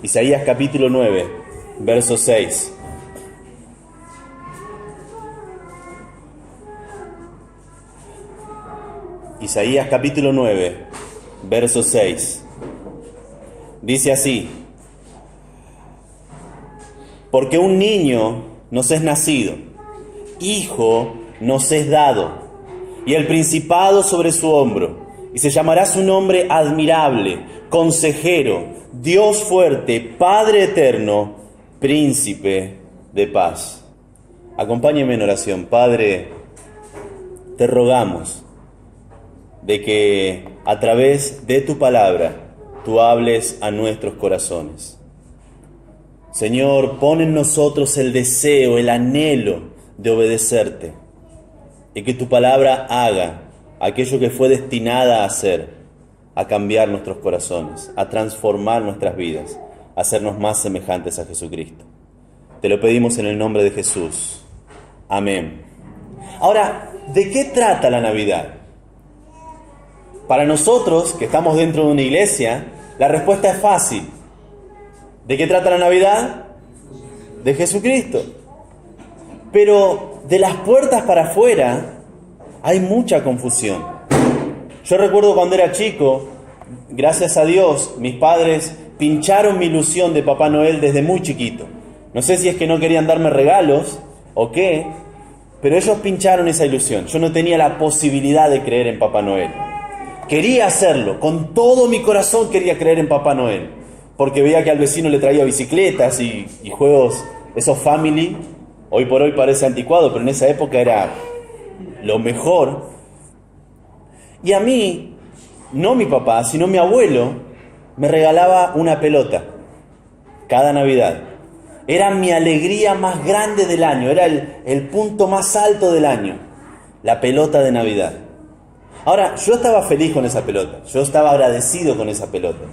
Isaías capítulo 9, verso 6. Isaías capítulo 9, verso 6. Dice así: porque un niño nos es nacido, hijo nos es dado, y el principado sobre su hombro, y se llamará su nombre admirable, consejero, Dios fuerte, Padre eterno, príncipe de paz. Acompáñeme en oración. Padre, te rogamos de que a través de tu palabra tú hables a nuestros corazones. Señor, pon en nosotros el deseo, el anhelo de obedecerte, y que tu palabra haga aquello que fue destinada a hacer, a cambiar nuestros corazones, a transformar nuestras vidas, a hacernos más semejantes a Jesucristo. Te lo pedimos en el nombre de Jesús. Amén. Ahora, ¿de qué trata la Navidad? Para nosotros, que estamos dentro de una iglesia, la respuesta es fácil. ¿De qué trata la Navidad? De Jesucristo. Pero de las puertas para afuera hay mucha confusión. Yo recuerdo cuando era chico, gracias a Dios, mis padres pincharon mi ilusión de Papá Noel desde muy chiquito. No sé si es que no querían darme regalos o qué, pero ellos pincharon esa ilusión. Yo no tenía la posibilidad de creer en Papá Noel. Quería hacerlo, con todo mi corazón quería creer en Papá Noel, porque veía que al vecino le traía bicicletas y juegos, esos family. Hoy por hoy parece anticuado, pero en esa época era lo mejor. Y a mí, no mi papá, sino mi abuelo, me regalaba una pelota cada Navidad. Era mi alegría más grande del año, era el punto más alto del año, la pelota de Navidad. Ahora, yo estaba feliz con esa pelota, yo estaba agradecido con esa pelota.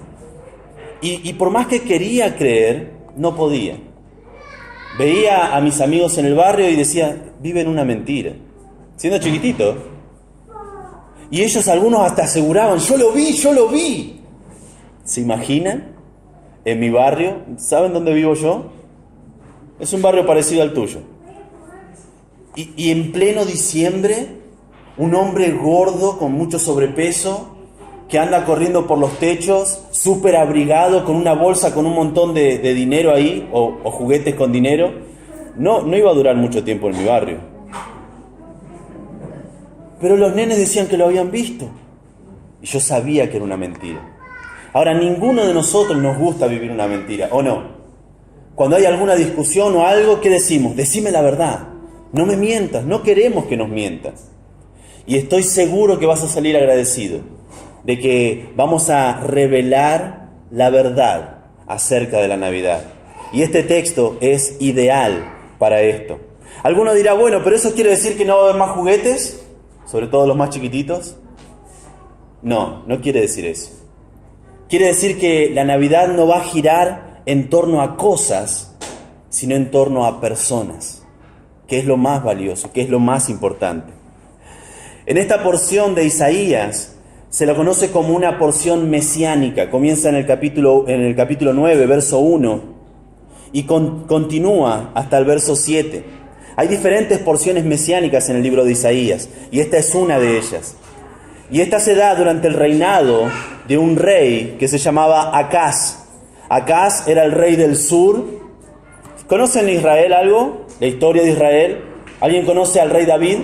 Y por más que quería creer, no podía. Veía a mis amigos en el barrio y decía, viven una mentira. Siendo chiquitito. Y ellos, algunos hasta aseguraban, yo lo vi. ¿Se imaginan? En mi barrio, ¿saben dónde vivo yo? Es un barrio parecido al tuyo. Y en pleno diciembre, un hombre gordo con mucho sobrepeso, que anda corriendo por los techos, súper abrigado, con una bolsa con un montón de dinero ahí, o juguetes con dinero. No iba a durar mucho tiempo en mi barrio. Pero los nenes decían que lo habían visto. Y yo sabía que era una mentira. Ahora, ninguno de nosotros nos gusta vivir una mentira, ¿o no? Cuando hay alguna discusión o algo, ¿qué decimos? Decime la verdad. No me mientas, no queremos que nos mientas. Y estoy seguro que vas a salir agradecido de que vamos a revelar la verdad acerca de la Navidad. Y este texto es ideal para esto. Alguno dirá, bueno, pero eso quiere decir que no va a haber más juguetes, sobre todo los más chiquititos. No quiere decir eso. Quiere decir que la Navidad no va a girar en torno a cosas, sino en torno a personas, que es lo más valioso, que es lo más importante. En esta porción de Isaías se la conoce como una porción mesiánica. Comienza en el capítulo 9, verso 1, y continúa hasta el verso 7. Hay diferentes porciones mesiánicas en el libro de Isaías, y esta es una de ellas. Y esta se da durante el reinado de un rey que se llamaba Acaz. Acaz era el rey del sur. ¿Conocen Israel algo? La historia de Israel. ¿Alguien conoce al rey David?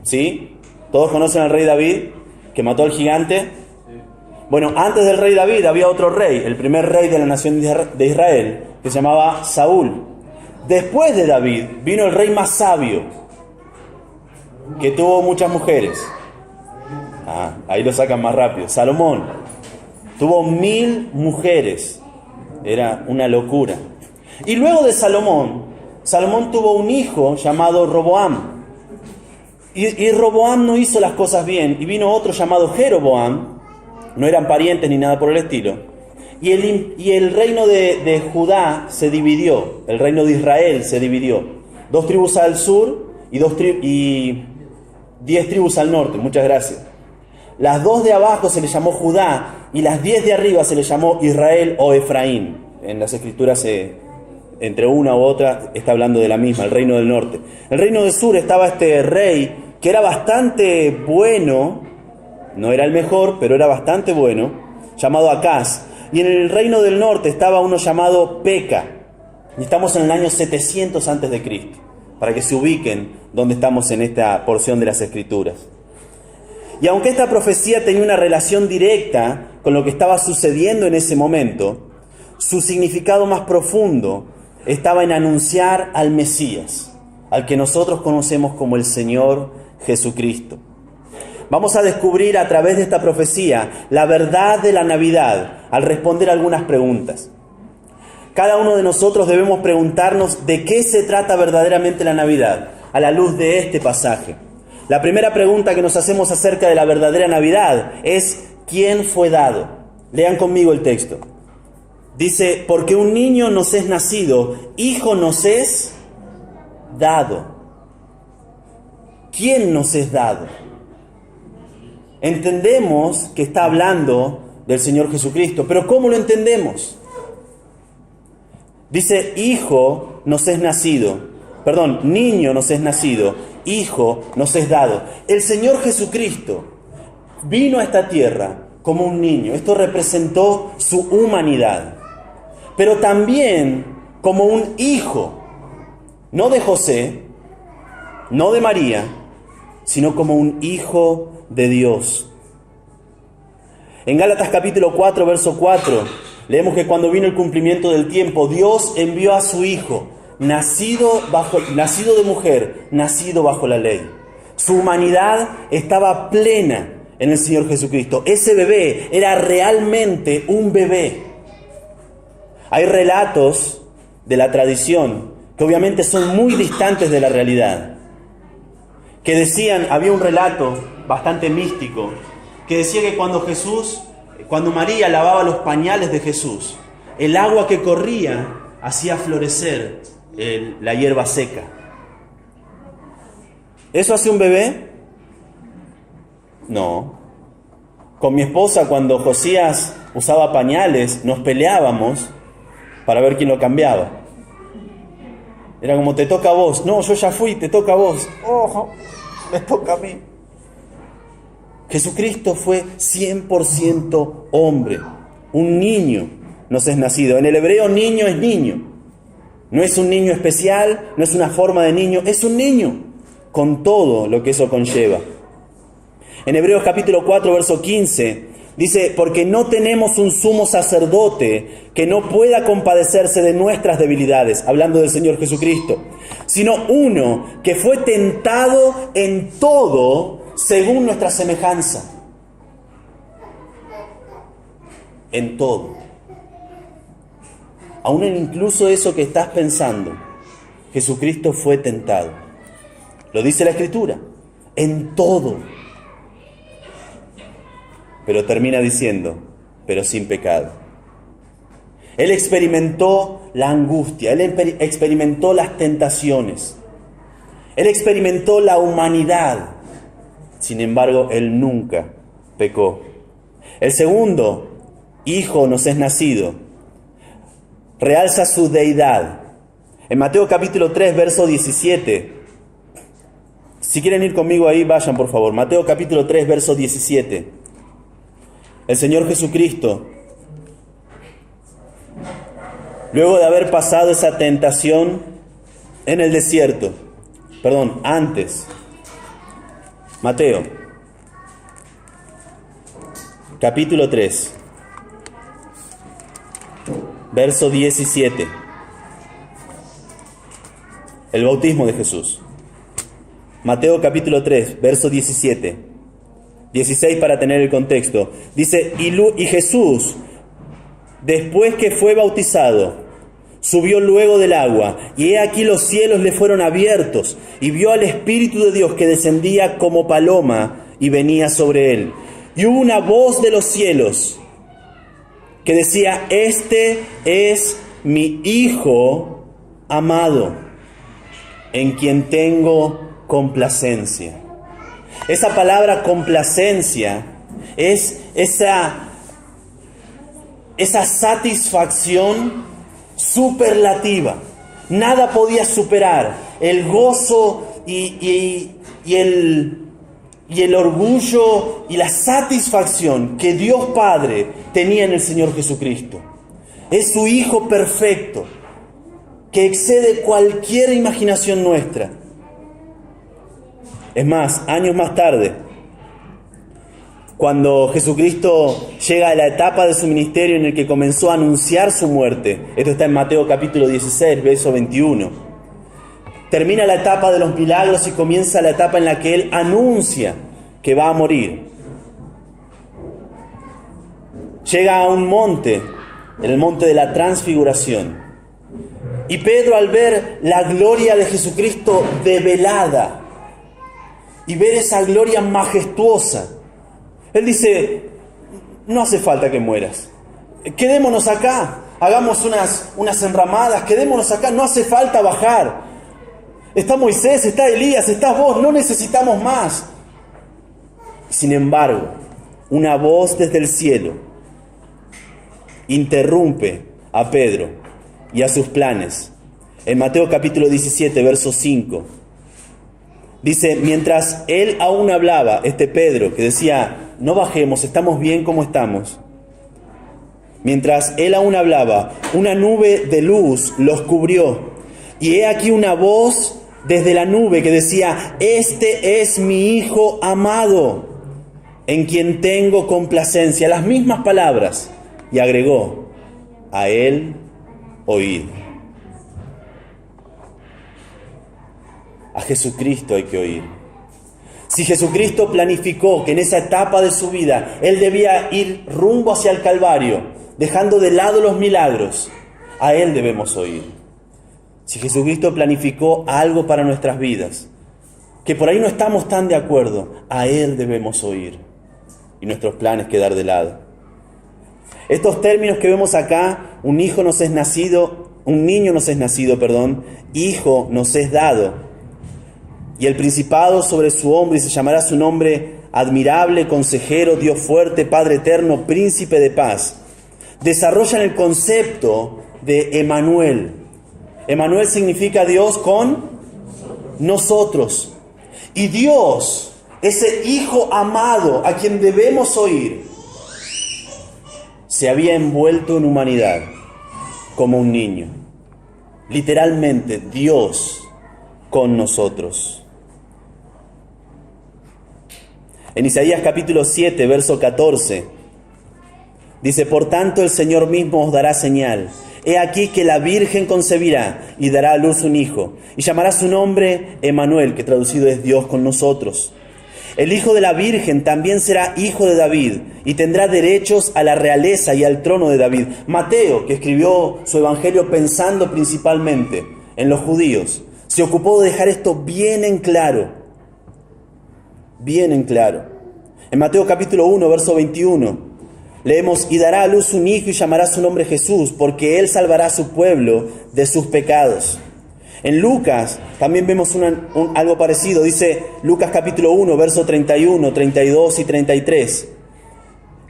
¿Sí? ¿Todos conocen al rey David, que mató al gigante? Bueno, antes del rey David había otro rey, el primer rey de la nación de Israel, que se llamaba Saúl. Después de David vino el rey más sabio, que tuvo muchas mujeres. Ahí lo sacan más rápido. Salomón tuvo 1000 mujeres. Era una locura. Y luego de Salomón tuvo un hijo llamado Roboam. Y Roboam no hizo las cosas bien. Y vino otro llamado Jeroboam. No eran parientes ni nada por el estilo. Y el reino de Judá se dividió. El reino de Israel se dividió. 2 tribus al sur y 10 tribus al norte. Muchas gracias. Las 2 de abajo se le llamó Judá y las 10 de arriba se le llamó Israel o Efraín. en las escrituras entre una u otra está hablando de la misma, el reino del norte. El reino del sur estaba este rey que era bastante bueno, no era el mejor, pero era bastante bueno, llamado Acaz. Y en el reino del norte estaba uno llamado Peca. Y estamos en el año 700 antes de Cristo, para que se ubiquen donde estamos en esta porción de las Escrituras. Y aunque esta profecía tenía una relación directa con lo que estaba sucediendo en ese momento, su significado más profundo estaba en anunciar al Mesías, al que nosotros conocemos como el Señor Jesucristo. Vamos a descubrir a través de esta profecía la verdad de la Navidad al responder algunas preguntas. Cada uno de nosotros debemos preguntarnos de qué se trata verdaderamente la Navidad a la luz de este pasaje. La primera pregunta que nos hacemos acerca de la verdadera Navidad es ¿quién fue dado? Lean conmigo el texto. Dice, porque un niño nos es nacido, hijo nos es dado. ¿Quién nos es dado? Entendemos que está hablando del Señor Jesucristo, pero ¿cómo lo entendemos? Dice, hijo nos es nacido, niño nos es nacido, hijo nos es dado. El Señor Jesucristo vino a esta tierra como un niño. Esto representó su humanidad, pero también como un hijo, no de José, no de María, sino como un hijo de Dios. En Gálatas capítulo 4, verso 4, leemos que cuando vino el cumplimiento del tiempo, Dios envió a su Hijo, nacido de mujer, nacido bajo la ley. Su humanidad estaba plena en el Señor Jesucristo. Ese bebé era realmente un bebé. Hay relatos de la tradición que obviamente son muy distantes de la realidad. Que decían, había un relato bastante místico, que decía que cuando María lavaba los pañales de Jesús, el agua que corría hacía florecer la hierba seca. ¿Eso hace un bebé? No. Con mi esposa, cuando Josías usaba pañales, nos peleábamos para ver quién lo cambiaba. Era como, te toca a vos. No, yo ya fui, te toca a vos. Ojo, me toca a mí. Jesucristo fue 100% hombre. Un niño nos es nacido. En el hebreo, niño es niño. No es un niño especial, no es una forma de niño, es un niño, con todo lo que eso conlleva. En Hebreos capítulo 4, verso 15, dice, porque no tenemos un sumo sacerdote que no pueda compadecerse de nuestras debilidades, hablando del Señor Jesucristo, sino uno que fue tentado en todo según nuestra semejanza. En todo. Aún en incluso eso que estás pensando, Jesucristo fue tentado. Lo dice la Escritura, en todo. Pero termina diciendo, pero sin pecado. Él experimentó la angustia, Él experimentó las tentaciones, Él experimentó la humanidad. Sin embargo, Él nunca pecó. El segundo, hijo nos es nacido, realza su deidad. En Mateo capítulo 3, verso 17. Si quieren ir conmigo ahí, vayan por favor. Mateo capítulo 3, verso 17. El Señor Jesucristo, luego de haber pasado esa tentación en el desierto, antes, Mateo, capítulo 3, verso 17, el bautismo de Jesús. Mateo capítulo 3, verso 17. 16 para tener el contexto. Dice, y Jesús, después que fue bautizado, subió luego del agua, y he aquí los cielos le fueron abiertos, y vio al Espíritu de Dios que descendía como paloma y venía sobre él. Y hubo una voz de los cielos que decía, este es mi Hijo amado, en quien tengo complacencia. Esa palabra complacencia es esa satisfacción superlativa. Nada podía superar el gozo y el orgullo y la satisfacción que Dios Padre tenía en el Señor Jesucristo. Es su Hijo perfecto, que excede cualquier imaginación nuestra. Es más, años más tarde, cuando Jesucristo llega a la etapa de su ministerio en el que comenzó a anunciar su muerte, esto está en Mateo capítulo 16, verso 21, termina la etapa de los milagros y comienza la etapa en la que Él anuncia que va a morir. Llega a un monte, en el monte de la Transfiguración, y Pedro, al ver la gloria de Jesucristo develada y ver esa gloria majestuosa, él dice: no hace falta que mueras, quedémonos acá, hagamos unas enramadas, quedémonos acá, no hace falta bajar. Está Moisés, está Elías, estás vos, no necesitamos más. Sin embargo, una voz desde el cielo interrumpe a Pedro y a sus planes. En Mateo capítulo 17, verso 5, dice: mientras él aún hablaba, Pedro, que decía: no bajemos, estamos bien como estamos. Mientras él aún hablaba, una nube de luz los cubrió. Y he aquí una voz desde la nube que decía: este es mi Hijo amado, en quien tengo complacencia. Las mismas palabras. Y agregó: a él oíd. A Jesucristo hay que oír. Si Jesucristo planificó que en esa etapa de su vida Él debía ir rumbo hacia el Calvario, dejando de lado los milagros, a Él debemos oír. Si Jesucristo planificó algo para nuestras vidas, que por ahí no estamos tan de acuerdo, a Él debemos oír y nuestros planes quedar de lado. Estos términos que vemos acá: un niño nos es nacido, hijo nos es dado, y el principado sobre su hombro, y se llamará su nombre admirable, consejero, Dios fuerte, Padre eterno, príncipe de paz, desarrollan el concepto de Emmanuel. Emmanuel significa Dios con nosotros. Y Dios, ese Hijo amado a quien debemos oír, se había envuelto en humanidad como un niño. Literalmente, Dios con nosotros. En Isaías capítulo 7, verso 14, dice: por tanto el Señor mismo os dará señal. He aquí que la Virgen concebirá y dará a luz un hijo, y llamará su nombre Emmanuel, que traducido es Dios con nosotros. El hijo de la Virgen también será hijo de David, y tendrá derechos a la realeza y al trono de David. Mateo, que escribió su evangelio pensando principalmente en los judíos, se ocupó de dejar esto bien en claro. Bien en claro. En Mateo capítulo 1, verso 21, leemos: y dará a luz un hijo y llamará su nombre Jesús, porque él salvará a su pueblo de sus pecados. En Lucas también vemos algo parecido. Dice Lucas capítulo 1, verso 31, 32 y 33.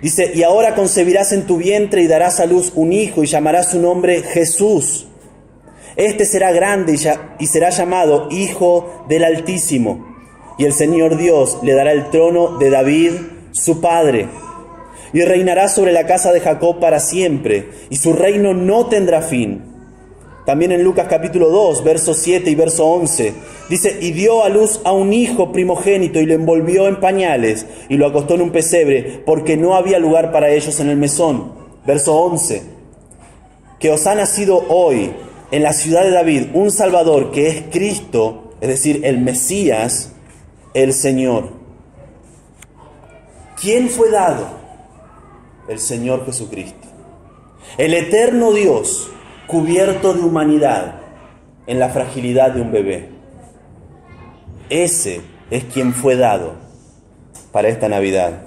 Dice: y ahora concebirás en tu vientre y darás a luz un hijo y llamarás su nombre Jesús. Este será grande y será llamado Hijo del Altísimo. Y el Señor Dios le dará el trono de David, su padre, y reinará sobre la casa de Jacob para siempre, y su reino no tendrá fin. También en Lucas capítulo 2, verso 7 y verso 11, dice: y dio a luz a un hijo primogénito y lo envolvió en pañales y lo acostó en un pesebre, porque no había lugar para ellos en el mesón. Verso 11, que os ha nacido hoy en la ciudad de David un Salvador, que es Cristo, es decir, el Mesías, el Señor. ¿Quién fue dado? El Señor Jesucristo. El eterno Dios, cubierto de humanidad en la fragilidad de un bebé. Ese es quien fue dado para esta Navidad.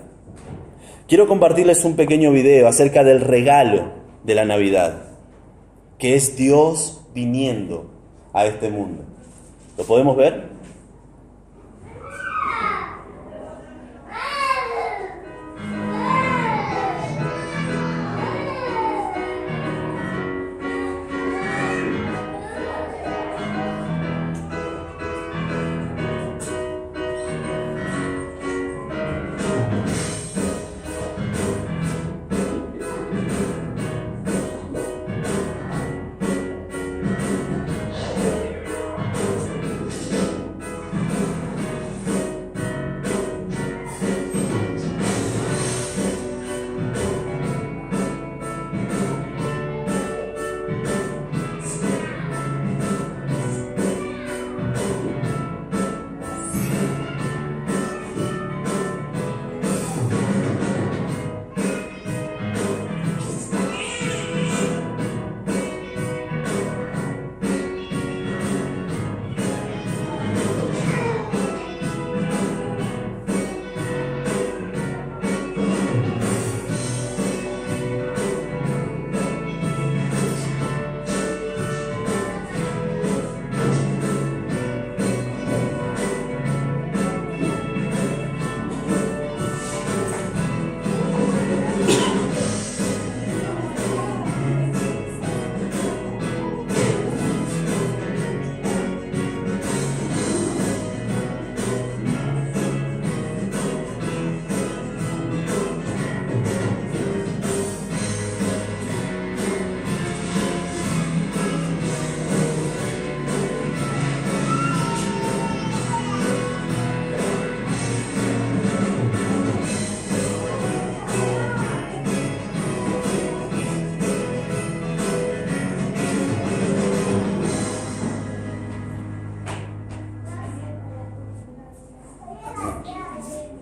Quiero compartirles un pequeño video acerca del regalo de la Navidad, que es Dios viniendo a este mundo. ¿Lo podemos ver?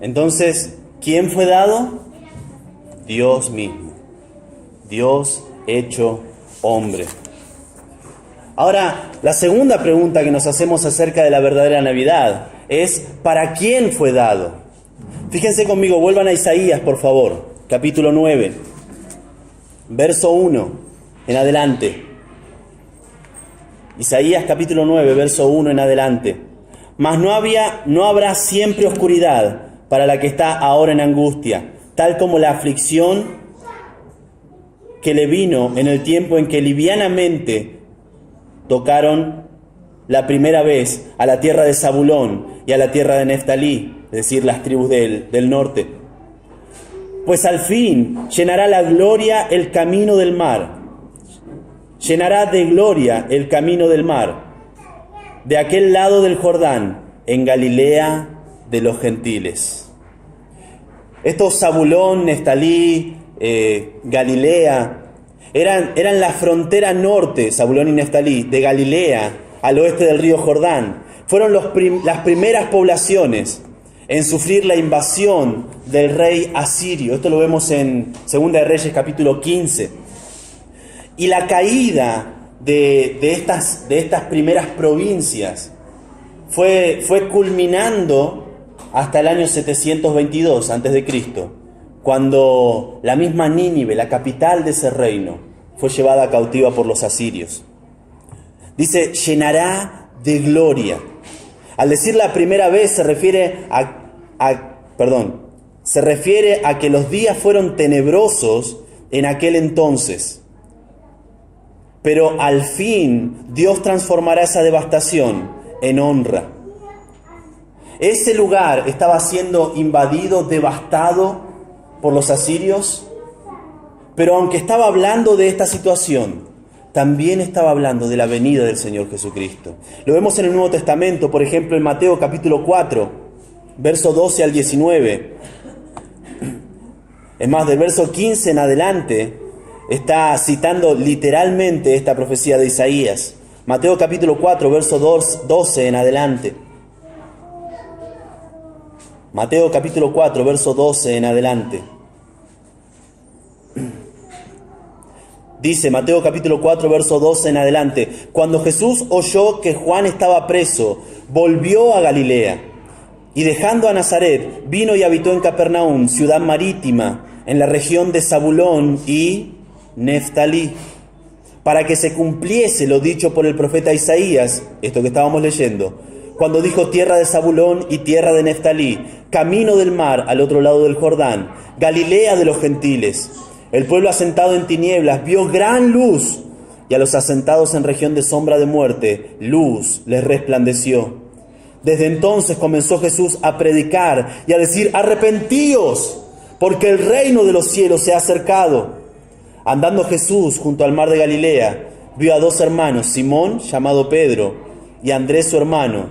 Entonces, ¿quién fue dado? Dios mismo. Dios hecho hombre. Ahora, la segunda pregunta que nos hacemos acerca de la verdadera Navidad es: ¿para quién fue dado? Fíjense conmigo, vuelvan a Isaías, por favor, capítulo 9, verso 1 en adelante. Isaías capítulo 9, verso 1 en adelante. Mas no habrá siempre oscuridad para la que está ahora en angustia, tal como la aflicción que le vino en el tiempo en que livianamente tocaron la primera vez a la tierra de Zabulón y a la tierra de Neftalí, es decir, las tribus del norte. Pues al fin llenará la gloria el camino del mar, llenará de gloria el camino del mar, de aquel lado del Jordán, en Galilea de los gentiles. Estos Zabulón, Neftalí, Galilea, eran la frontera norte, Zabulón y Neftalí, de Galilea, al oeste del río Jordán. Fueron las primeras poblaciones en sufrir la invasión del rey asirio. Esto lo vemos en 2 de Reyes capítulo 15. Y la caída de estas primeras provincias fue culminando hasta el año 722 a.C., cuando la misma Nínive, la capital de ese reino, fue llevada cautiva por los asirios. Dice, llenará de gloria. Al decir la primera vez se refiere a que los días fueron tenebrosos en aquel entonces. Pero al fin Dios transformará esa devastación en honra. Ese lugar estaba siendo invadido, devastado por los asirios, pero aunque estaba hablando de esta situación, también estaba hablando de la venida del Señor Jesucristo. Lo vemos en el Nuevo Testamento, por ejemplo, en Mateo capítulo 4, verso 12 al 19. Es más, del verso 15 en adelante, está citando literalmente esta profecía de Isaías. Mateo capítulo 4, verso 12 en adelante. Mateo capítulo 4, verso 12 en adelante. Dice Mateo capítulo 4, verso 12 en adelante: Cuando Jesús oyó que Juan estaba preso, volvió a Galilea, y dejando a Nazaret, vino y habitó en Capernaum, ciudad marítima, en la región de Zabulón y Neftalí, para que se cumpliese lo dicho por el profeta Isaías, esto que estábamos leyendo, cuando dijo: tierra de Zabulón y tierra de Neftalí, camino del mar al otro lado del Jordán, Galilea de los gentiles. El pueblo asentado en tinieblas vio gran luz, y a los asentados en región de sombra de muerte, luz les resplandeció. Desde entonces comenzó Jesús a predicar y a decir: arrepentíos, porque el reino de los cielos se ha acercado. Andando Jesús junto al mar de Galilea, vio a dos hermanos, Simón, llamado Pedro, y Andrés su hermano,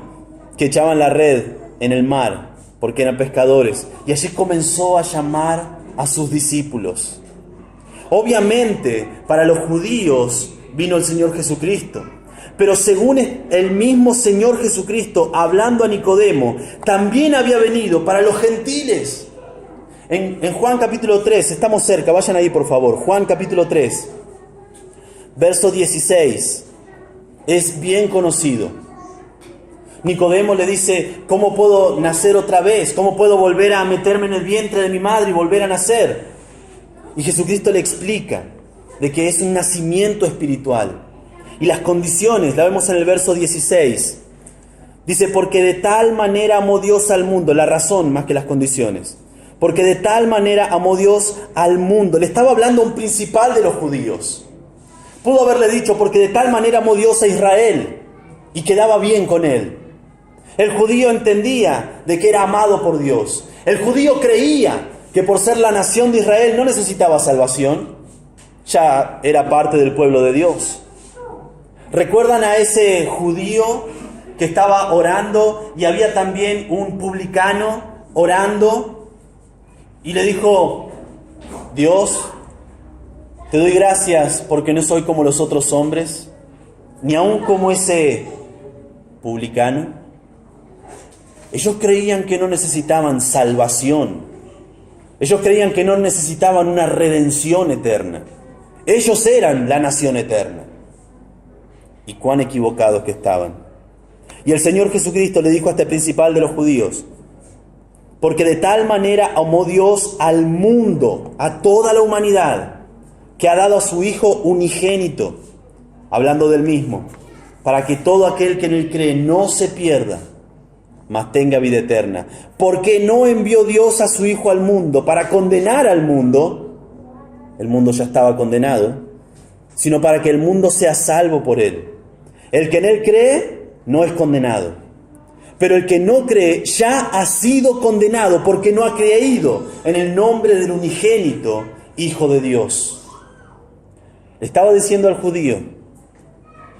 que echaban la red en el mar, porque eran pescadores. Y allí comenzó a llamar a sus discípulos. Obviamente, para los judíos vino el Señor Jesucristo. Pero según el mismo Señor Jesucristo, hablando a Nicodemo, también había venido para los gentiles. En Juan capítulo 3, estamos cerca, vayan ahí por favor. Juan capítulo 3, verso 16, es bien conocido. Nicodemo le dice: ¿cómo puedo nacer otra vez? ¿Cómo puedo volver a meterme en el vientre de mi madre y volver a nacer? Y Jesucristo le explica de que es un nacimiento espiritual. Y las condiciones, la vemos en el verso 16. Dice: porque de tal manera amó Dios al mundo, la razón más que las condiciones. Porque de tal manera amó Dios al mundo. Le estaba hablando a un principal de los judíos. Pudo haberle dicho: porque de tal manera amó Dios a Israel, y quedaba bien con él. El judío entendía de que era amado por Dios. El judío creía que por ser la nación de Israel no necesitaba salvación. Ya era parte del pueblo de Dios. ¿Recuerdan a ese judío que estaba orando y había también un publicano orando? Y le dijo: Dios, te doy gracias porque no soy como los otros hombres, ni aun como ese publicano. Ellos creían que no necesitaban salvación. Ellos creían que no necesitaban una redención eterna. Ellos eran la nación eterna. Y cuán equivocados que estaban. Y el Señor Jesucristo le dijo a este principal de los judíos: porque de tal manera amó Dios al mundo, a toda la humanidad, que ha dado a su Hijo unigénito, hablando del mismo, para que todo aquel que en él cree no se pierda, mas tenga vida eterna. Porque no envió Dios a su Hijo al mundo para condenar al mundo, el mundo ya estaba condenado, sino para que el mundo sea salvo por él. El que en él cree no es condenado, pero el que no cree ya ha sido condenado porque no ha creído en el nombre del unigénito Hijo de Dios. Le estaba diciendo al judío: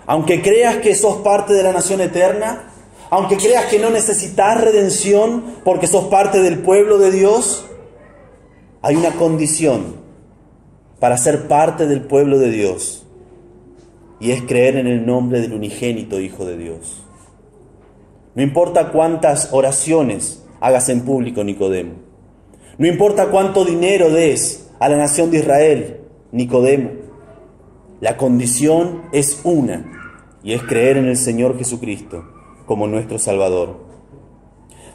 aunque creas que sos parte de la nación eterna, aunque creas que no necesitas redención porque sos parte del pueblo de Dios, hay una condición para ser parte del pueblo de Dios, y es creer en el nombre del unigénito Hijo de Dios. No importa cuántas oraciones hagas en público, Nicodemo. No importa cuánto dinero des a la nación de Israel, Nicodemo. La condición es una, y es creer en el Señor Jesucristo como nuestro Salvador.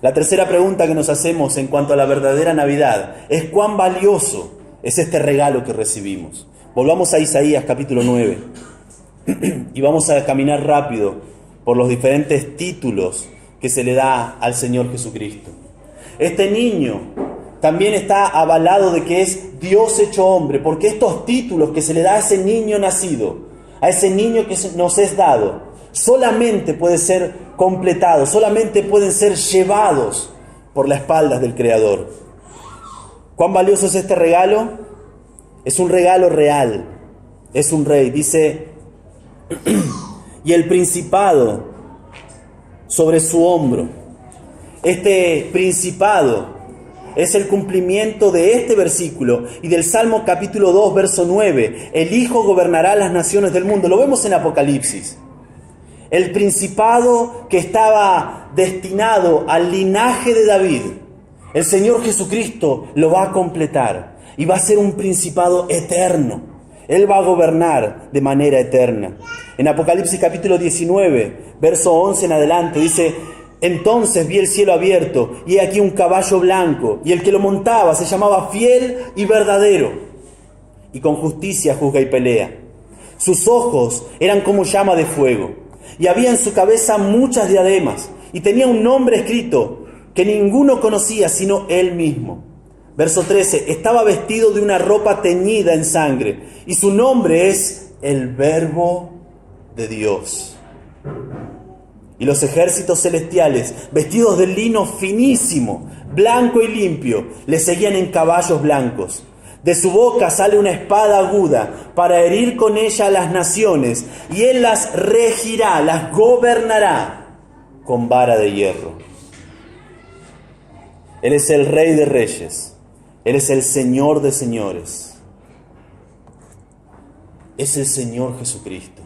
La tercera pregunta que nos hacemos en cuanto a la verdadera Navidad es: ¿cuán valioso es este regalo que recibimos? Volvamos a Isaías capítulo 9 y vamos a caminar rápido por los diferentes títulos que se le da al Señor Jesucristo. Este niño también está avalado de que es Dios hecho hombre, porque estos títulos que se le da a ese niño nacido, a ese niño que nos es dado, solamente puede ser completados, solamente pueden ser llevados por las espaldas del Creador. ¿Cuán valioso es este regalo? Es un regalo real, es un rey. Dice: y el principado sobre su hombro. Este principado es el cumplimiento de este versículo y del Salmo capítulo 2, verso 9. El Hijo gobernará las naciones del mundo. Lo vemos en Apocalipsis. El principado que estaba destinado al linaje de David, el Señor Jesucristo lo va a completar y va a ser un principado eterno. Él va a gobernar de manera eterna. En Apocalipsis capítulo 19, verso 11 en adelante, dice: entonces vi el cielo abierto, y he aquí un caballo blanco, y el que lo montaba se llamaba Fiel y Verdadero, y con justicia juzga y pelea. Sus ojos eran como llama de fuego, y había en su cabeza muchas diademas, y tenía un nombre escrito que ninguno conocía sino él mismo. Verso 13, estaba vestido de una ropa teñida en sangre, y su nombre es el Verbo de Dios. Y los ejércitos celestiales, vestidos de lino finísimo, blanco y limpio, le seguían en caballos blancos. De su boca sale una espada aguda para herir con ella a las naciones, y él las regirá, las gobernará con vara de hierro. Él es el Rey de Reyes. Él es el Señor de señores. Es el Señor Jesucristo.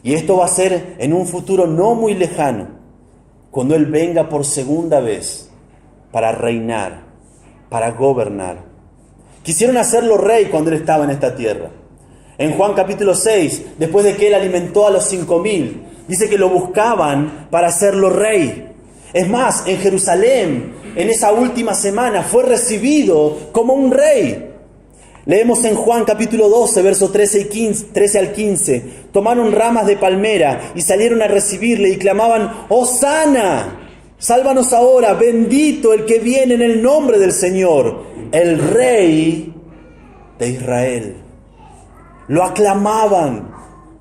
Y esto va a ser en un futuro no muy lejano, cuando Él venga por segunda vez para reinar, para gobernar. Quisieron hacerlo rey cuando Él estaba en esta tierra. En Juan capítulo 6, después de que Él alimentó a los 5,000, dice que lo buscaban para hacerlo rey. Es más, en Jerusalén, en esa última semana, fue recibido como un rey. Leemos en Juan capítulo 12, versos 13 al 15. Tomaron ramas de palmera y salieron a recibirle y clamaban: ¡Hosana! Sálvanos ahora, bendito el que viene en el nombre del Señor, el Rey de Israel. Lo aclamaban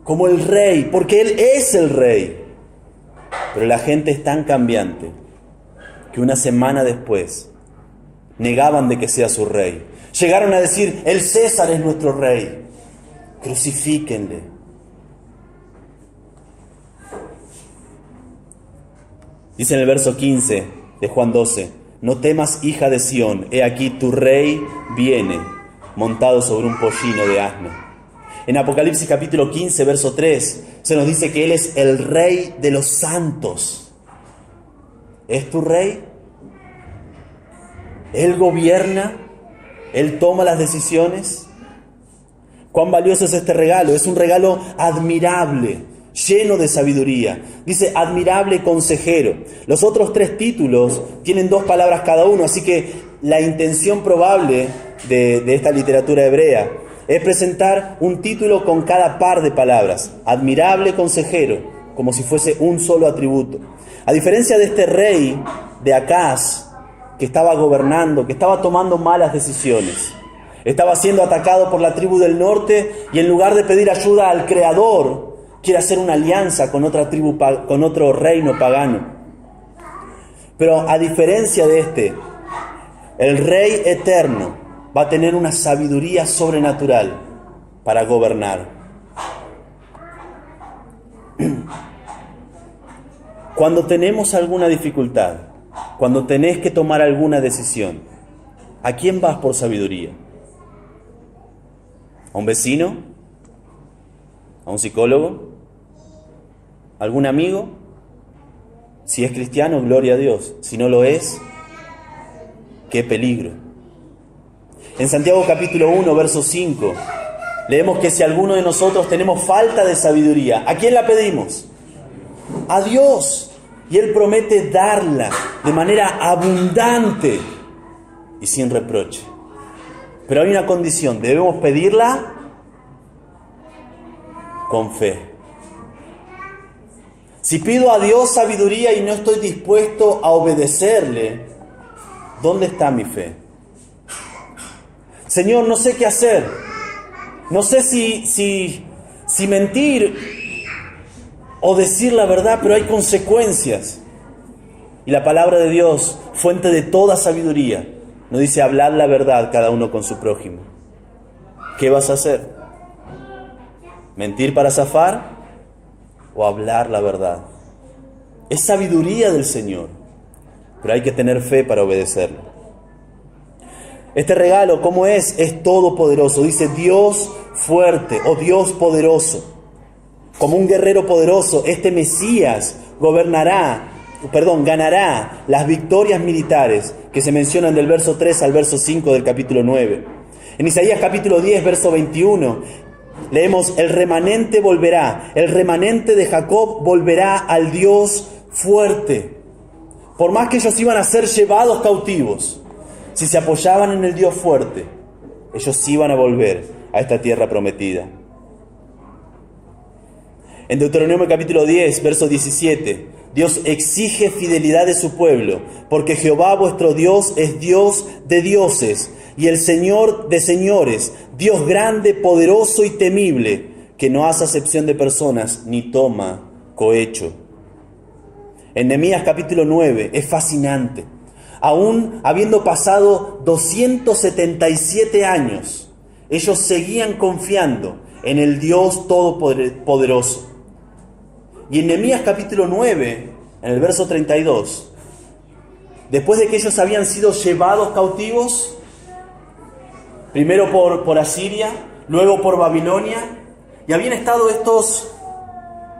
como el Rey, porque Él es el Rey. Pero la gente es tan cambiante que una semana después negaban de que sea su rey. Llegaron a decir: el César es nuestro rey, crucifíquenle. Dice en el verso 15 de Juan 12: no temas, hija de Sión, he aquí tu rey viene, montado sobre un pollino de asno. En Apocalipsis capítulo 15, verso 3, se nos dice que Él es el Rey de los santos. ¿Es tu rey? ¿Él gobierna? ¿Él toma las decisiones? ¿Cuán valioso es este regalo? Es un regalo admirable, lleno de sabiduría. Dice admirable consejero. Los otros 3 títulos tienen 2 palabras cada uno, así que la intención probable de esta literatura hebrea es presentar un título con cada par de palabras. Admirable consejero, como si fuese un solo atributo. A diferencia de este rey de Acaz, que estaba gobernando, que estaba tomando malas decisiones. Estaba siendo atacado por la tribu del norte y en lugar de pedir ayuda al Creador, quiere hacer una alianza con otra tribu, con otro reino pagano. Pero a diferencia de este, el Rey eterno va a tener una sabiduría sobrenatural para gobernar. Cuando tenemos alguna dificultad, cuando tenés que tomar alguna decisión, ¿a quién vas por sabiduría? ¿A un vecino? ¿A un psicólogo? ¿A algún amigo? Si es cristiano, gloria a Dios. Si no lo es, qué peligro. En Santiago capítulo 1, verso 5, leemos que si alguno de nosotros tenemos falta de sabiduría, ¿a quién la pedimos? A Dios. Y Él promete darla de manera abundante y sin reproche. Pero hay una condición, debemos pedirla con fe. Si pido a Dios sabiduría y no estoy dispuesto a obedecerle, ¿dónde está mi fe? Señor, no sé qué hacer. No sé si mentir o decir la verdad, pero hay consecuencias. Y la palabra de Dios, fuente de toda sabiduría, nos dice hablar la verdad cada uno con su prójimo. ¿Qué vas a hacer? ¿Mentir para zafar o hablar la verdad? Es sabiduría del Señor, pero hay que tener fe para obedecerlo. Este regalo, ¿cómo es? Es todopoderoso. Dice Dios fuerte o Dios poderoso. Como un guerrero poderoso, este Mesías ganará las victorias militares que se mencionan del verso 3 al verso 5 del capítulo 9. En Isaías capítulo 10, verso 21, leemos, el remanente volverá, el remanente de Jacob volverá al Dios fuerte. Por más que ellos iban a ser llevados cautivos, si se apoyaban en el Dios fuerte, ellos iban a volver a esta tierra prometida. En Deuteronomio capítulo 10, verso 17, Dios exige fidelidad de su pueblo, porque Jehová vuestro Dios es Dios de dioses y el Señor de señores, Dios grande, poderoso y temible, que no hace acepción de personas ni toma cohecho. En Nehemías capítulo 9 es fascinante. Aún habiendo pasado 277 años, ellos seguían confiando en el Dios todopoderoso. Y en Nehemías capítulo 9, en el verso 32, después de que ellos habían sido llevados cautivos, primero por Asiria, luego por Babilonia, y habían estado estos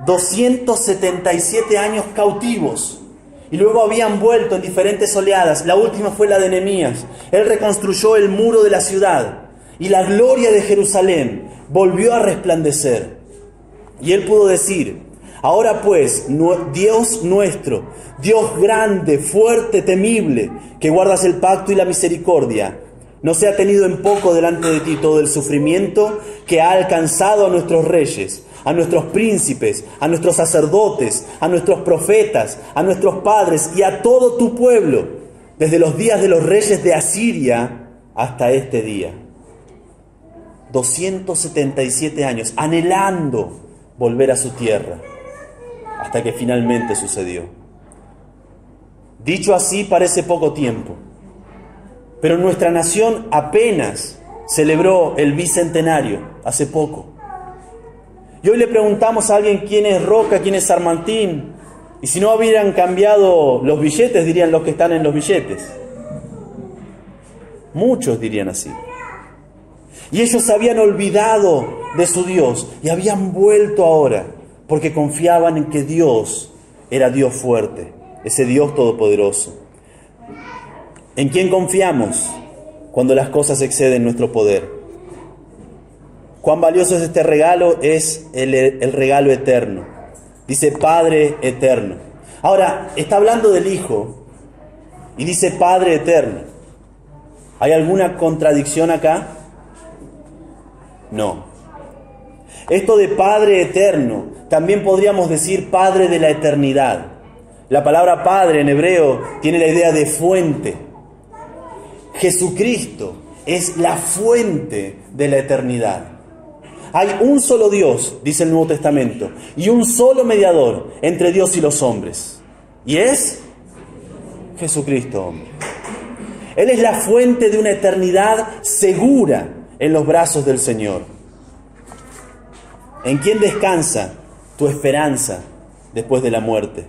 277 años cautivos, y luego habían vuelto en diferentes oleadas. La última fue la de Nehemías. Él reconstruyó el muro de la ciudad, y la gloria de Jerusalén volvió a resplandecer. Y él pudo decir, ahora pues, Dios nuestro, Dios grande, fuerte, temible, que guardas el pacto y la misericordia, no sea tenido en poco delante de ti todo el sufrimiento que ha alcanzado a nuestros reyes, a nuestros príncipes, a nuestros sacerdotes, a nuestros profetas, a nuestros padres y a todo tu pueblo, desde los días de los reyes de Asiria hasta este día. 277 años, anhelando volver a su tierra, hasta que finalmente sucedió. Dicho así, parece poco tiempo, pero nuestra nación apenas celebró el bicentenario hace poco. Y hoy le preguntamos a alguien quién es Roca, quién es Sarmantín, y si no hubieran cambiado los billetes, dirían los que están en los billetes. Muchos dirían así. Y ellos se habían olvidado de su Dios y habían vuelto ahora porque confiaban en que Dios era Dios fuerte. ese Dios todopoderoso. ¿En quién confiamos cuando las cosas exceden nuestro poder? Cuán valioso es este regalo, es el regalo eterno. Dice Padre eterno. Ahora, está hablando del Hijo y dice Padre eterno. ¿Hay alguna contradicción acá? No. Esto de Padre eterno, también podríamos decir Padre de la eternidad. La palabra Padre en hebreo tiene la idea de fuente. Jesucristo es la fuente de la eternidad. Hay un solo Dios, dice el Nuevo Testamento, y un solo mediador entre Dios y los hombres. Y es Jesucristo, hombre. Él es la fuente de una eternidad segura en los brazos del Señor. ¿En quién descansa tu esperanza después de la muerte?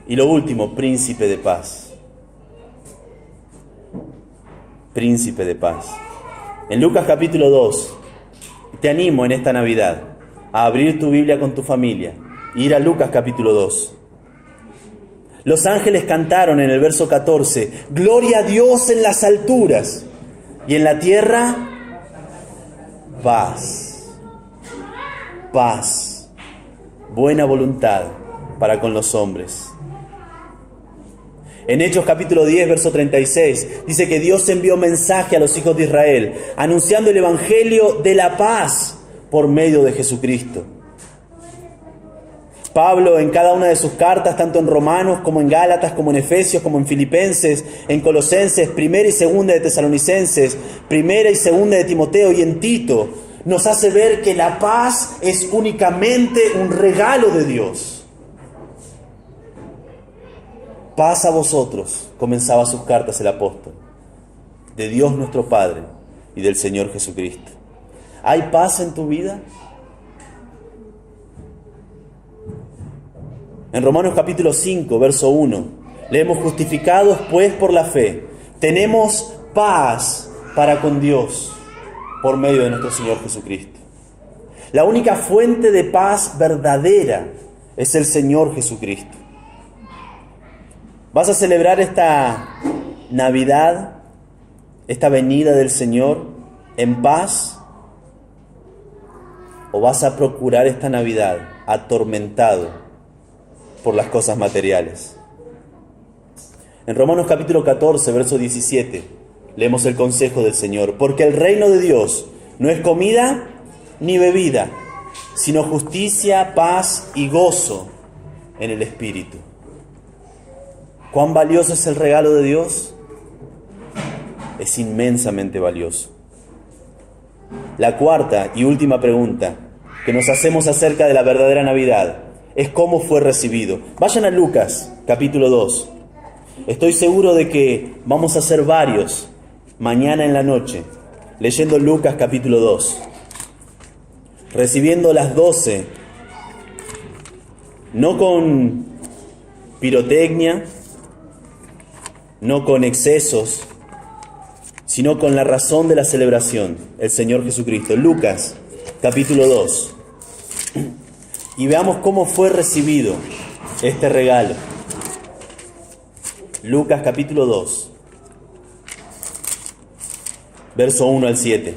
Y lo último, príncipe de paz. Príncipe de paz. En Lucas capítulo 2, te animo en esta Navidad a abrir tu Biblia con tu familia e ir a Lucas capítulo 2. Los ángeles cantaron en el verso 14, gloria a Dios en las alturas y en la tierra, paz. Paz, buena voluntad para con los hombres. En Hechos capítulo 10, verso 36, dice que Dios envió mensaje a los hijos de Israel, anunciando el evangelio de la paz por medio de Jesucristo. Pablo en cada una de sus cartas, tanto en Romanos como en Gálatas, como en Efesios, como en Filipenses, en Colosenses, primera y segunda de Tesalonicenses, primera y segunda de Timoteo y en Tito, nos hace ver que la paz es únicamente un regalo de Dios. Paz a vosotros, comenzaba sus cartas el apóstol, de Dios nuestro Padre y del Señor Jesucristo. ¿Hay paz en tu vida? En Romanos capítulo 5, verso 1, leemos: justificados pues por la fe, tenemos paz para con Dios por medio de nuestro Señor Jesucristo. La única fuente de paz verdadera es el Señor Jesucristo. ¿Vas a celebrar esta Navidad, esta venida del Señor en paz? ¿O vas a procurar esta Navidad atormentado por las cosas materiales? En Romanos capítulo 14, verso 17, leemos el consejo del Señor. Porque el reino de Dios no es comida ni bebida, sino justicia, paz y gozo en el Espíritu. ¿Cuán valioso es el regalo de Dios? Es inmensamente valioso. La cuarta y última pregunta que nos hacemos acerca de la verdadera Navidad es cómo fue recibido. Vayan a Lucas capítulo 2. Estoy seguro de que vamos a ser varios mañana en la noche leyendo Lucas capítulo 2, recibiendo las 12, no con pirotecnia, no con excesos, sino con la razón de la celebración, el Señor Jesucristo. Lucas capítulo 2. Y veamos cómo fue recibido este regalo. Lucas capítulo 2, verso 1 al 7.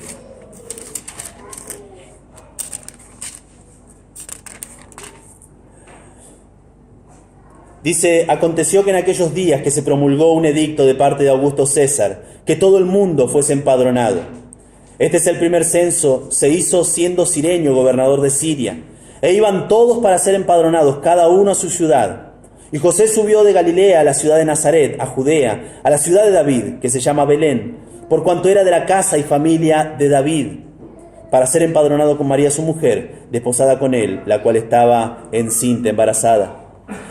Dice: aconteció que en aquellos días que se promulgó un edicto de parte de Augusto César, que todo el mundo fuese empadronado. Este es el primer censo, se hizo siendo Cirenio gobernador de Siria, e iban todos para ser empadronados, cada uno a su ciudad. Y José subió de Galilea a la ciudad de Nazaret, a Judea, a la ciudad de David, que se llama Belén, por cuanto era de la casa y familia de David, para ser empadronado con María su mujer, desposada con él, la cual estaba encinta, embarazada.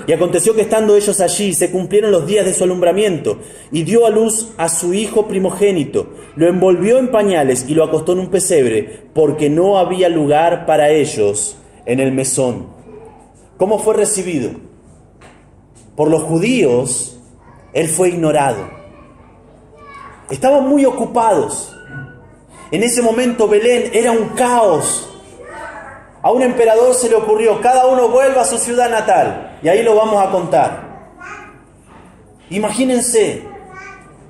Y aconteció que estando ellos allí, se cumplieron los días de su alumbramiento, y dio a luz a su hijo primogénito, lo envolvió en pañales y lo acostó en un pesebre, porque no había lugar para ellos en el mesón. ¿Cómo fue recibido? Por los judíos, él fue ignorado. Estaban muy ocupados. En ese momento Belén era un caos. A un emperador se le ocurrió, cada uno vuelva a su ciudad natal. Y ahí lo vamos a contar. Imagínense,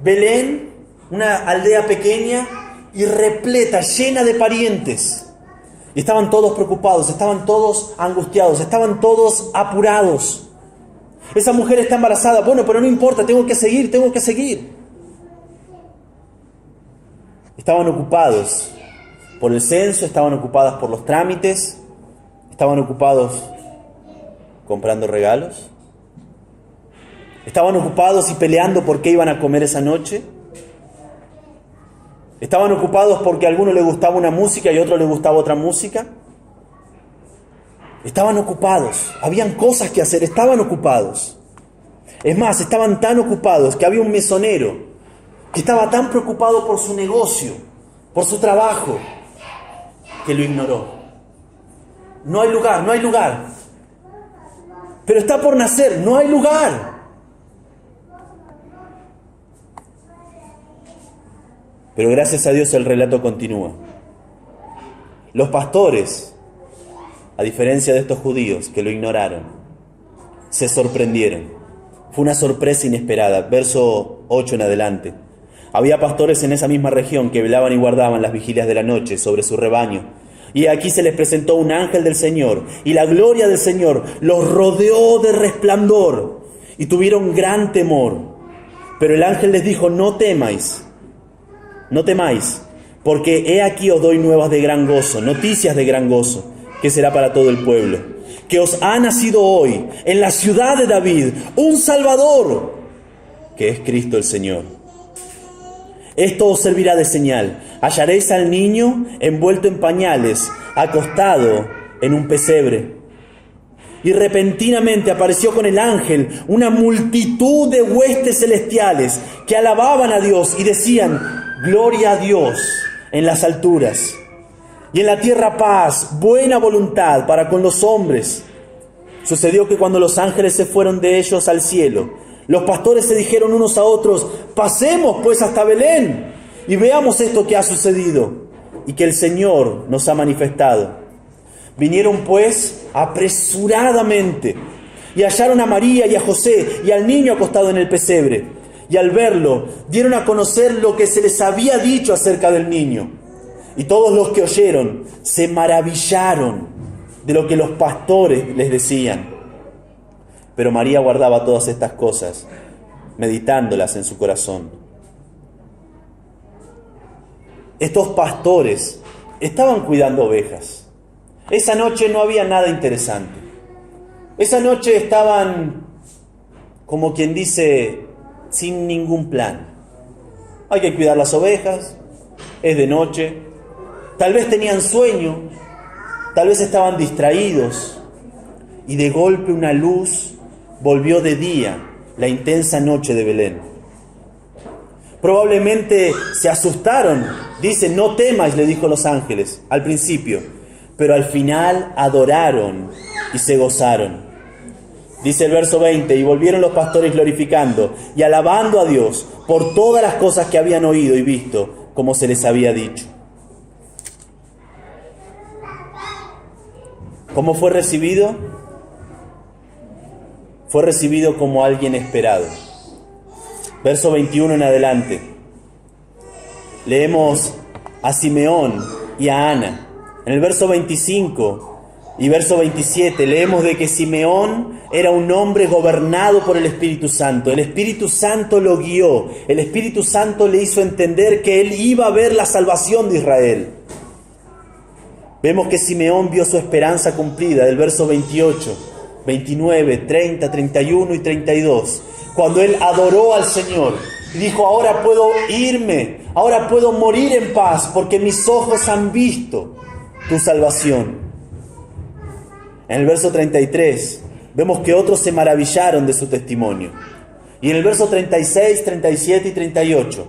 Belén, una aldea pequeña y repleta, llena de parientes. Y estaban todos preocupados, estaban todos angustiados, estaban todos apurados. Esa mujer está embarazada, bueno, pero no importa, tengo que seguir. Estaban ocupados por el censo, estaban ocupadas por los trámites, estaban ocupados comprando regalos, estaban ocupados y peleando por qué iban a comer esa noche. Estaban ocupados porque a alguno le gustaba una música y a otro le gustaba otra música. Estaban ocupados, habían cosas que hacer, estaban ocupados. Es más, estaban tan ocupados que había un mesonero que estaba tan preocupado por su negocio, por su trabajo, que lo ignoró. No hay lugar. Pero está por nacer, no hay lugar. Pero gracias a Dios el relato continúa. Los pastores, a diferencia de estos judíos que lo ignoraron, se sorprendieron. Fue una sorpresa inesperada. Verso 8 en adelante. Había pastores en esa misma región que velaban y guardaban las vigilias de la noche sobre su rebaño. Y aquí se les presentó un ángel del Señor, y la gloria del Señor los rodeó de resplandor, y tuvieron gran temor. Pero el ángel les dijo: no temáis, porque he aquí os doy nuevas de gran gozo, noticias de gran gozo, que será para todo el pueblo. Que os ha nacido hoy, en la ciudad de David, un Salvador, que es Cristo el Señor. Esto os servirá de señal. Hallaréis al niño envuelto en pañales, acostado en un pesebre. Y repentinamente apareció con el ángel una multitud de huestes celestiales que alababan a Dios y decían: gloria a Dios en las alturas, y en la tierra paz, buena voluntad para con los hombres. Sucedió que cuando los ángeles se fueron de ellos al cielo, los pastores se dijeron unos a otros: pasemos pues hasta Belén y veamos esto que ha sucedido y que el Señor nos ha manifestado. Vinieron pues apresuradamente y hallaron a María y a José y al niño acostado en el pesebre. Y al verlo, dieron a conocer lo que se les había dicho acerca del niño. Y todos los que oyeron se maravillaron de lo que los pastores les decían. Pero María guardaba todas estas cosas, meditándolas en su corazón. Estos pastores estaban cuidando ovejas. Esa noche no había nada interesante. Esa noche estaban, como quien dice, sin ningún plan. Hay que cuidar las ovejas, es de noche, tal vez tenían sueño, tal vez estaban distraídos, y de golpe una luz volvió de día la intensa noche de Belén. Probablemente se asustaron. Dice: no temáis, le dijo los ángeles al principio, pero al final adoraron y se gozaron. Dice el verso 20: y volvieron los pastores glorificando y alabando a Dios por todas las cosas que habían oído y visto, como se les había dicho. ¿Cómo fue recibido? Fue recibido como alguien esperado. Verso 21 en adelante. Leemos a Simeón y a Ana. En el verso 25 y verso 27 leemos de que Simeón era un hombre gobernado por el Espíritu Santo. El Espíritu Santo lo guió. El Espíritu Santo le hizo entender que él iba a ver la salvación de Israel. Vemos que Simeón vio su esperanza cumplida, del verso 28, 29, 30, 31 y 32. Cuando él adoró al Señor y dijo: ahora puedo irme, ahora puedo morir en paz, porque mis ojos han visto tu salvación. En el verso 33 vemos que otros se maravillaron de su testimonio. Y en el verso 36, 37 y 38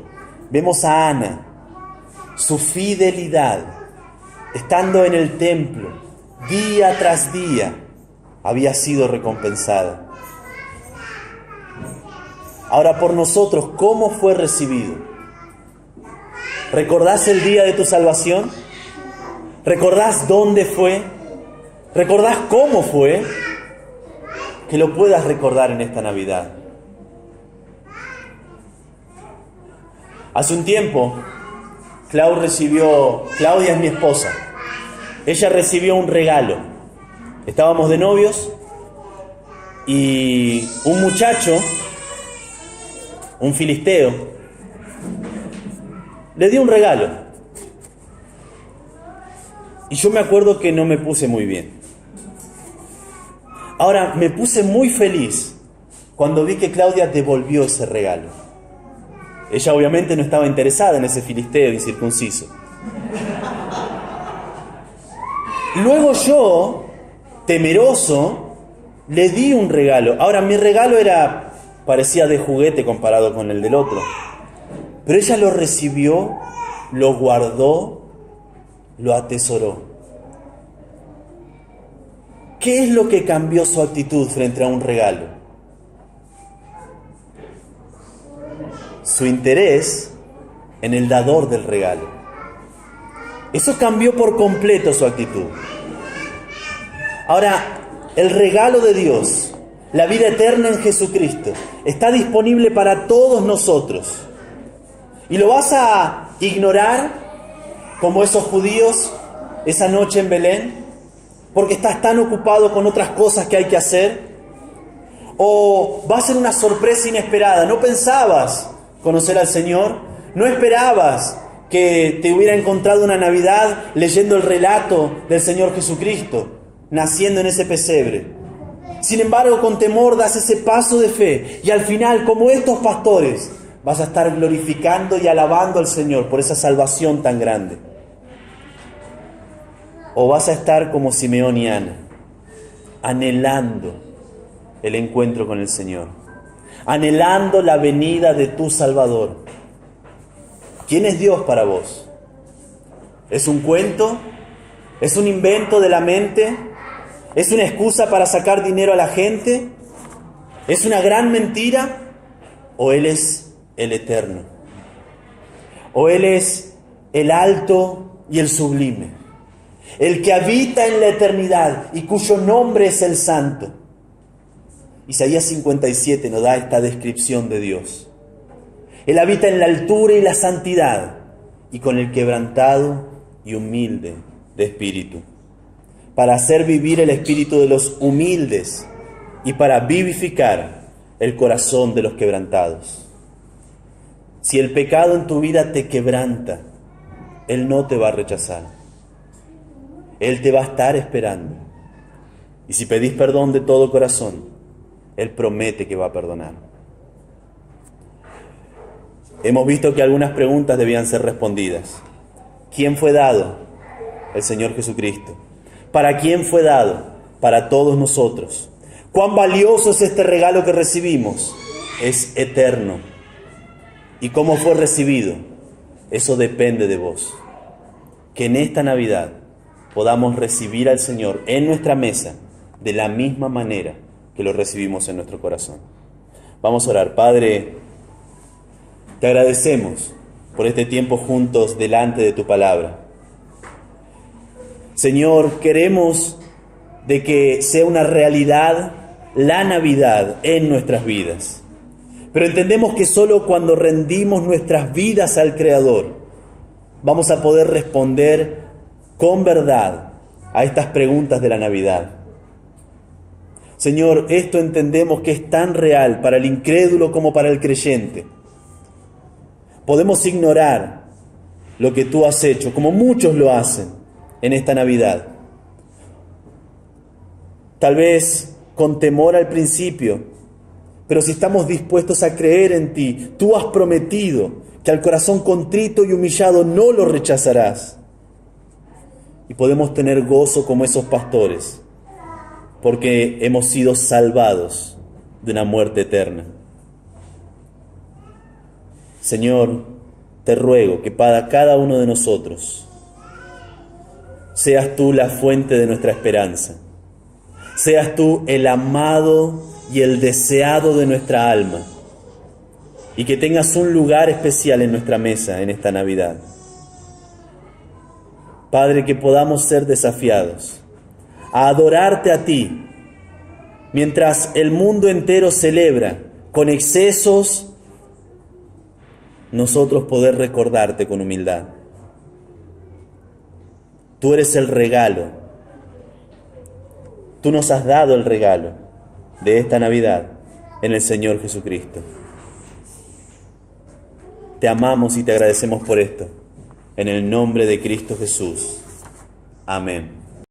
vemos a Ana, su fidelidad, estando en el templo día tras día, había sido recompensada. Ahora, por nosotros, ¿cómo fue recibido? ¿Recordás el día de tu salvación? ¿Recordás dónde fue? ¿Recordás cómo fue? Que lo puedas recordar en esta Navidad. Hace un tiempo, Claudia es mi esposa, ella recibió un regalo. Estábamos de novios y un muchacho, un filisteo, le dio un regalo. Y yo me acuerdo que no me puse muy bien. Ahora, me puse muy feliz cuando vi que Claudia devolvió ese regalo. Ella obviamente no estaba interesada en ese filisteo incircunciso. Luego yo, temeroso, le di un regalo. Ahora, mi regalo parecía de juguete comparado con el del otro. Pero ella lo recibió, lo guardó, lo atesoró. ¿Qué es lo que cambió su actitud frente a un regalo? Su interés en el dador del regalo. Eso cambió por completo su actitud. Ahora, el regalo de Dios, la vida eterna en Jesucristo, está disponible para todos nosotros. ¿Y lo vas a ignorar como esos judíos esa noche en Belén? Porque estás tan ocupado con otras cosas que hay que hacer. ¿O va a ser una sorpresa inesperada? ¿No pensabas conocer al Señor? ¿No esperabas que te hubiera encontrado una Navidad leyendo el relato del Señor Jesucristo, naciendo en ese pesebre? Sin embargo, con temor das ese paso de fe y al final, como estos pastores, vas a estar glorificando y alabando al Señor por esa salvación tan grande. O vas a estar como Simeón y Ana, anhelando el encuentro con el Señor, anhelando la venida de tu Salvador. ¿Quién es Dios para vos? ¿Es un cuento? ¿Es un invento de la mente? ¿Es una excusa para sacar dinero a la gente? ¿Es una gran mentira? ¿O Él es el eterno? ¿O Él es el alto y el sublime? El que habita en la eternidad y cuyo nombre es el Santo. Isaías 57 nos da esta descripción de Dios. Él habita en la altura y la santidad y con el quebrantado y humilde de espíritu, para hacer vivir el espíritu de los humildes y para vivificar el corazón de los quebrantados. Si el pecado en tu vida te quebranta, Él no te va a rechazar. Él te va a estar esperando. Y si pedís perdón de todo corazón, Él promete que va a perdonar. Hemos visto que algunas preguntas debían ser respondidas. ¿Quién fue dado? El Señor Jesucristo. ¿Para quién fue dado? Para todos nosotros. ¿Cuán valioso es este regalo que recibimos? Es eterno. ¿Y cómo fue recibido? Eso depende de vos. Que en esta Navidad podamos recibir al Señor en nuestra mesa de la misma manera que lo recibimos en nuestro corazón. Vamos a orar. Padre, te agradecemos por este tiempo juntos delante de tu palabra. Señor, queremos de que sea una realidad la Navidad en nuestras vidas. Pero entendemos que solo cuando rendimos nuestras vidas al Creador vamos a poder responder con verdad a estas preguntas de la Navidad. Señor, esto entendemos que es tan real para el incrédulo como para el creyente. Podemos ignorar lo que tú has hecho, como muchos lo hacen en esta Navidad. Tal vez con temor al principio, pero si estamos dispuestos a creer en ti, tú has prometido que al corazón contrito y humillado no lo rechazarás. Y podemos tener gozo como esos pastores, porque hemos sido salvados de una muerte eterna. Señor, te ruego que para cada uno de nosotros seas tú la fuente de nuestra esperanza. Seas tú el amado y el deseado de nuestra alma. Y que tengas un lugar especial en nuestra mesa en esta Navidad. Padre, que podamos ser desafiados a adorarte a ti, mientras el mundo entero celebra con excesos, nosotros poder recordarte con humildad. Tú eres el regalo. Tú nos has dado el regalo de esta Navidad en el Señor Jesucristo. Te amamos y te agradecemos por esto. En el nombre de Cristo Jesús. Amén.